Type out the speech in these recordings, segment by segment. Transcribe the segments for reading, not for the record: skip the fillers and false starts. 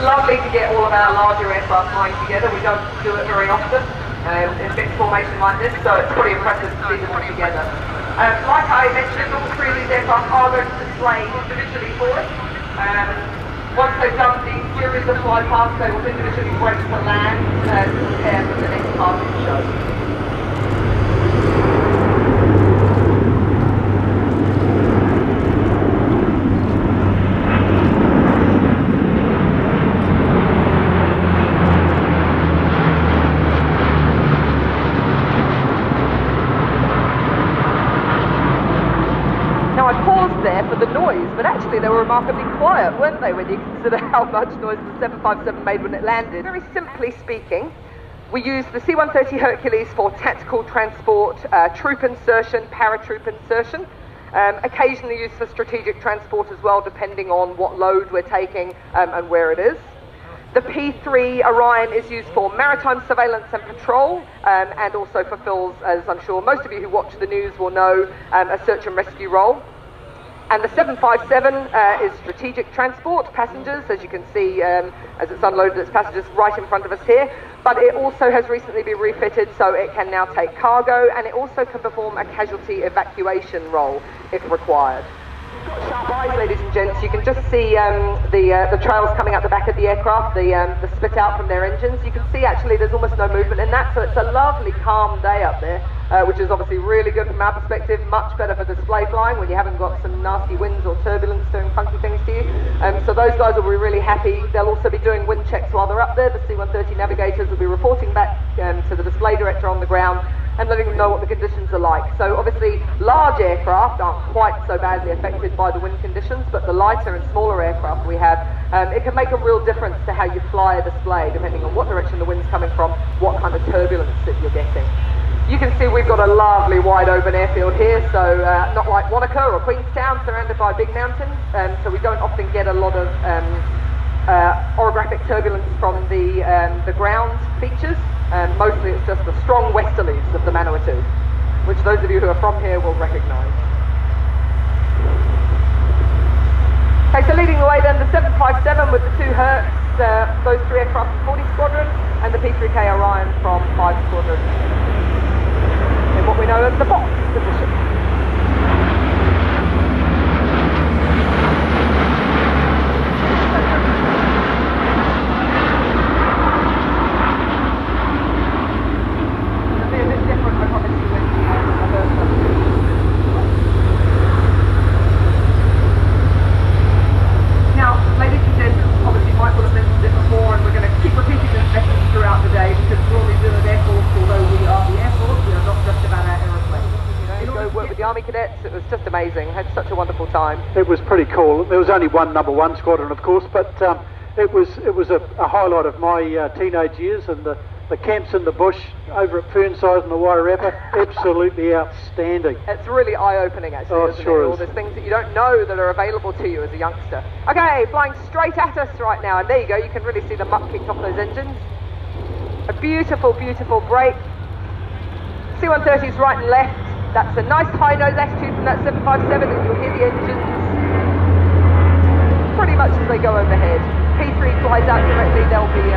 lovely to get all of our larger aircraft flying together. We don't do it very often in mixed formation like this, so it's pretty impressive to see them all together. Like I mentioned, all three of these aircraft are going to display individually for us. Once they've done the series of fly past, they will individually break to land to prepare for the next part of the show. There for the noise, but actually they were remarkably quiet, weren't they, when you consider how much noise the 757 made when it landed. Very simply speaking, we use the C-130 Hercules for tactical transport, troop insertion, paratroop insertion, occasionally used for strategic transport as well, depending on what load we're taking and where it is. The P3 Orion is used for maritime surveillance and patrol, and also fulfills, as I'm sure most of you who watch the news will know, a search and rescue role. And the 757 is strategic transport, passengers, as you can see as it's unloaded its passengers right in front of us here. But it also has recently been refitted so it can now take cargo, and it also can perform a casualty evacuation role if required. You've got sharp eyes, ladies and gents. You can just see the trails coming out the back of the aircraft, the spit out from their engines. You can see actually there's almost no movement in that, so it's a lovely calm day up there. Which is obviously really good from our perspective, much better for display flying when you haven't got some nasty winds or turbulence doing funky things to you. So those guys will be really happy. They'll also be doing wind checks while they're up there. The C-130 navigators will be reporting back to the display director on the ground and letting them know what the conditions are like. So obviously large aircraft aren't quite so badly affected by the wind conditions, but the lighter and smaller aircraft we have, it can make a real difference to how you fly a display depending on what direction the wind's coming from, what kind of turbulence that you're getting. You can see we've got a lovely wide open airfield here, so not like Wanaka or Queenstown surrounded by big mountains, so we don't often get a lot of orographic turbulence from the ground features. Mostly it's just the strong westerlies of the Manawatu, which those of you who are from here will recognise. Okay, so leading the way then, the 757 with the two Hercs, those three aircraft from 40 Squadron, and the P3-K Orion from 5 Squadron. In what we know as the box position. It'll be a bit different, I promise you, when you Now, ladies and gentlemen, obviously Michael has mentioned it before, and we're going to keep repeating this message throughout the day because we're all New Zealand Air Force, although we are the Air Force, we are not just about our aeroplanes. You know, go work with the Army cadets, it was just amazing. I had such a wonderful time. It was pretty cool. There was only one number one squadron, of course, but it was a highlight of my teenage years, and the camps in the bush over at Fernside and the Wairarapa, absolutely outstanding. It's really eye-opening actually, isn't it? All those things that you don't know that are available to you as a youngster. Okay, flying straight at us right now, and there you go, you can really see the muck kicked off those engines. A beautiful, beautiful break. C-130's right and left. That's a nice high nose attitude from that 757, and you'll hear the engines pretty much as they go overhead. P3 flies out directly, they'll be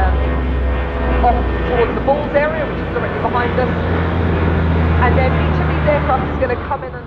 off towards the balls area, which is directly behind us. And then each of these aircraft is going to come in and